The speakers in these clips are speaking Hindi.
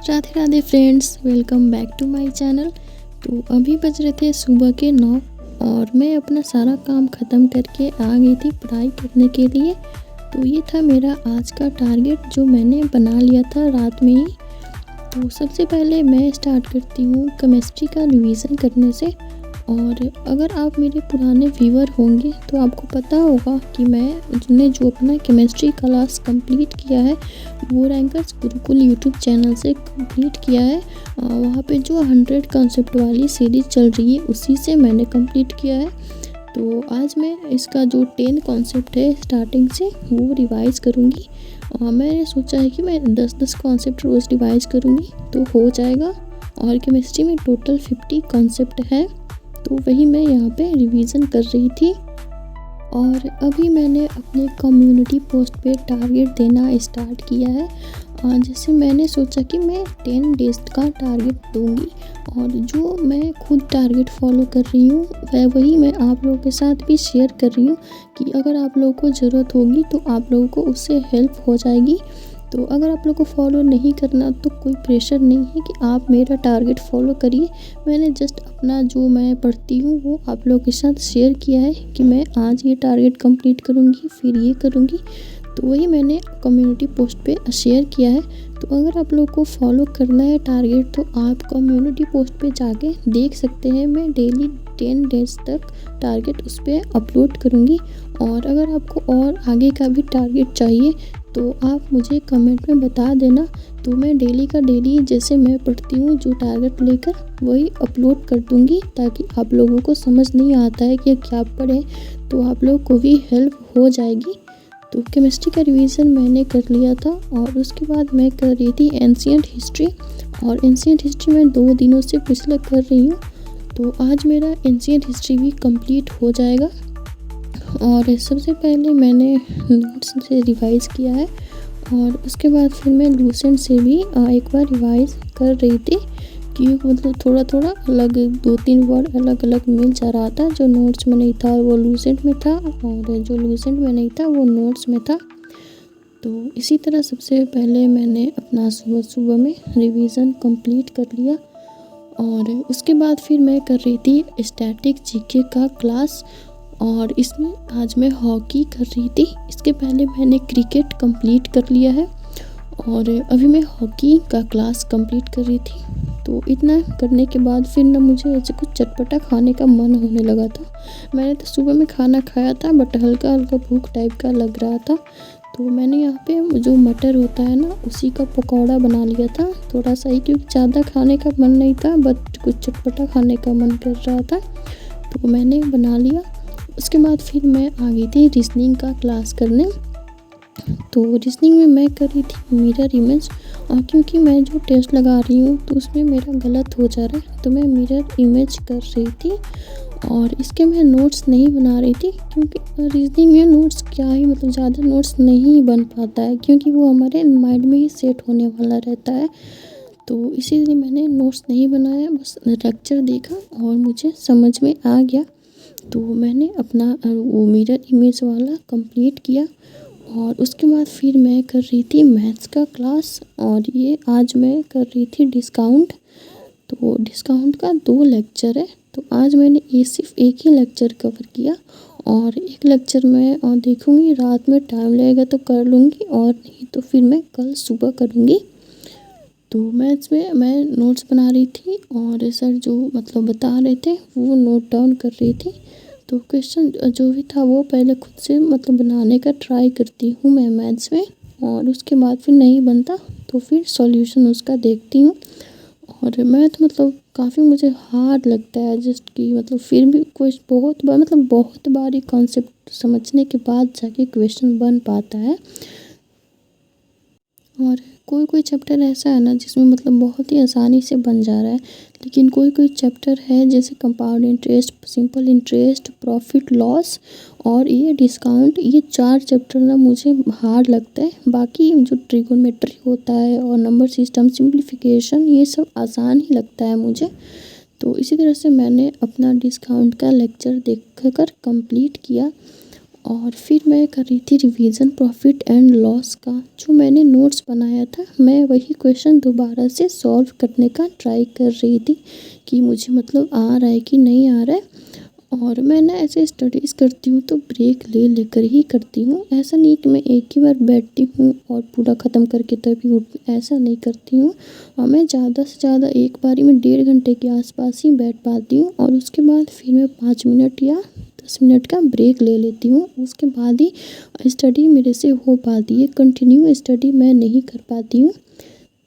Radhe Radhe friends, welcome back to my channel. तो अभी बज रहे थे सुबह के 9 और मैं अपना सारा काम ख़त्म करके आ गई थी पढ़ाई करने के लिए। तो ये था मेरा आज का टारगेट जो मैंने बना लिया था रात में ही। तो सबसे पहले मैं स्टार्ट करती हूँ केमिस्ट्री का रिवीजन करने से। और अगर आप मेरे पुराने व्यूअर होंगे तो आपको पता होगा कि मैंने जो अपना केमिस्ट्री क्लास कंप्लीट किया है वो रैंकर्स गुरुकुल यूट्यूब चैनल से कंप्लीट किया है। वहाँ पे जो 100 कॉन्सेप्ट वाली सीरीज़ चल रही है उसी से मैंने कंप्लीट किया है। तो आज मैं इसका जो 10 कॉन्सेप्ट है स्टार्टिंग से वो रिवाइज़ करूँगी। मैंने सोचा है कि मैं 10-10 कॉन्सेप्ट रोज़ रिवाइज़ करूँगी तो हो जाएगा। और केमिस्ट्री में टोटल 50 कॉन्सेप्ट है तो वही मैं यहाँ पे रिवीजन कर रही थी। और अभी मैंने अपने कम्युनिटी पोस्ट पे टारगेट देना स्टार्ट किया है। जैसे मैंने सोचा कि मैं 10 डेज़ का टारगेट दूंगी और जो मैं खुद टारगेट फॉलो कर रही हूँ वही मैं आप लोगों के साथ भी शेयर कर रही हूँ कि अगर आप लोगों को ज़रूरत होगी तो आप लोगों को उससे हेल्प हो जाएगी। तो अगर आप लोग को फॉलो नहीं करना तो कोई प्रेशर नहीं है कि आप मेरा टारगेट फॉलो करिए। मैंने जस्ट अपना जो मैं पढ़ती हूँ वो आप लोगों के साथ शेयर किया है कि मैं आज ये टारगेट कंप्लीट करूँगी फिर ये करूँगी। तो वही मैंने कम्युनिटी पोस्ट पे शेयर किया है। तो अगर आप लोग को फॉलो करना है टारगेट तो आप कम्युनिटी पोस्ट पे जाके देख सकते हैं। मैं डेली 10 डेज़ तक टारगेट उस पर अपलोड करूँगी। और अगर आपको और आगे का भी टारगेट चाहिए तो आप मुझे कमेंट में बता देना। तो मैं डेली का डेली जैसे मैं पढ़ती हूँ जो टारगेट लेकर वही अपलोड कर दूँगी ताकि आप लोगों को समझ नहीं आता है कि क्या पढ़ें तो आप लोगों को भी हेल्प हो जाएगी। तो केमिस्ट्री का रिवीजन मैंने कर लिया था और उसके बाद मैं कर रही थी एंशिएंट हिस्ट्री। और एंशिएंट हिस्ट्री में 2 दिनों से पिछले कर रही हूँ। तो आज मेरा एंशिएंट हिस्ट्री भी कंप्लीट हो जाएगा। और सबसे पहले मैंने नोट्स से रिवाइज़ किया है और उसके बाद फिर मैं लूसेंट से भी एक बार रिवाइज़ कर रही थी कि मतलब थोड़ा थोड़ा अलग 2-3 वर्ड अलग अलग मिल जा रहा था। जो नोट्स में नहीं था वो लूसेंट में था और जो लूसेंट में नहीं था वो नोट्स में था। तो इसी तरह सबसे पहले मैंने अपना सुबह सुबह में रिवीज़न कंप्लीट कर लिया। और उसके बाद फिर मैं कर रही थी स्टैटिक जीके का क्लास और इसमें आज मैं हॉकी कर रही थी। इसके पहले मैंने क्रिकेट कंप्लीट कर लिया है और अभी मैं हॉकी का क्लास कंप्लीट कर रही थी। तो इतना करने के बाद फिर ना मुझे ऐसे कुछ चटपटा खाने का मन होने लगा था। मैंने तो सुबह में खाना खाया था बट हल्का हल्का भूख टाइप का लग रहा था। तो मैंने यहाँ पे जो मटर होता है ना उसी का पकौड़ा बना लिया था थोड़ा सा ही, क्योंकि ज़्यादा खाने का मन नहीं था बट कुछ चटपटा खाने का मन कर रहा था तो मैंने बना लिया। उसके बाद फिर मैं आ गई थी रीजनिंग का क्लास करने। तो रीजनिंग में मैं कर रही थी मिरर इमेज। और क्योंकि मैं जो टेस्ट लगा रही हूँ तो उसमें मेरा गलत हो जा रहा है तो मैं मिरर इमेज कर रही थी। और इसके मैं नोट्स नहीं बना रही थी क्योंकि रीजनिंग में नोट्स क्या ही मतलब ज़्यादा नोट्स नहीं बन पाता है क्योंकि वो हमारे माइंड में ही सेट होने वाला रहता है। तो इसीलिए मैंने नोट्स नहीं बनाया, बस लेक्चर देखा और मुझे समझ में आ गया। तो मैंने अपना वो मिरर इमेज वाला कंप्लीट किया। और उसके बाद फिर मैं कर रही थी मैथ्स का क्लास और ये आज मैं कर रही थी डिस्काउंट। तो डिस्काउंट का 2 लेक्चर है तो आज मैंने ये सिर्फ एक ही लेक्चर कवर किया और एक लेक्चर मैं और देखूँगी रात में टाइम लगेगा तो कर लूँगी और नहीं तो फिर मैं कल सुबह करूँगी। तो मैथ्स में मैं नोट्स बना रही थी और सर जो मतलब बता रहे थे वो नोट डाउन कर रही थी। तो क्वेश्चन जो भी था वो पहले खुद से मतलब बनाने का ट्राई करती हूँ मैं मैथ्स में और उसके बाद फिर नहीं बनता तो फिर सॉल्यूशन उसका देखती हूँ। और मैथ मतलब काफ़ी मुझे हार्ड लगता है जस्ट कि मतलब फिर भी कुछ बहुत बार मतलब बहुत बारी कॉन्सेप्ट समझने के बाद जाके क्वेश्चन बन पाता है। और कोई कोई चैप्टर ऐसा है ना जिसमें मतलब बहुत ही आसानी से बन जा रहा है, लेकिन कोई कोई चैप्टर है जैसे compound interest, simple interest, profit loss और ये डिस्काउंट, ये 4 चैप्टर ना मुझे हार्ड लगता है। बाकी जो ट्रिगोनोमेट्री होता है और नंबर सिस्टम, सिंप्लीफिकेशन, ये सब आसान ही लगता है मुझे। तो इसी तरह से मैंने अपना डिस्काउंट का लेक्चर देख कर कंप्लीट किया। और फिर मैं कर रही थी रिवीजन प्रॉफिट एंड लॉस का। जो मैंने नोट्स बनाया था मैं वही क्वेश्चन दोबारा से सॉल्व करने का ट्राई कर रही थी कि मुझे मतलब आ रहा है कि नहीं आ रहा है। और मैं ना ऐसे स्टडीज़ करती हूँ तो ब्रेक ले लेकर ही करती हूँ। ऐसा नहीं कि मैं एक ही बार बैठती हूँ और पूरा ख़त्म करके तभी उठ, ऐसा नहीं करती हूँ। और मैं ज़्यादा से ज़्यादा एक बारी में 1.5 घंटे के आसपास ही बैठ पाती हूँ और उसके बाद फिर मैं 5 मिनट या 10 मिनट का ब्रेक ले लेती हूँ। उसके बाद ही स्टडी मेरे से हो पाती है। कंटिन्यू स्टडी मैं नहीं कर पाती हूँ।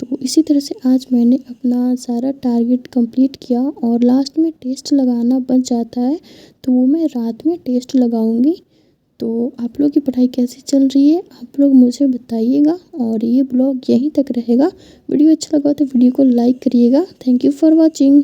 तो इसी तरह से आज मैंने अपना सारा टारगेट कंप्लीट किया और लास्ट में टेस्ट लगाना बच जाता है, तो वो मैं रात में टेस्ट लगाऊंगी। तो आप लोग की पढ़ाई कैसी चल रही है आप लोग मुझे बताइएगा और ये ब्लॉग यहीं तक रहेगा। वीडियो अच्छा लगा तो वीडियो को लाइक करिएगा। Thank you for watching.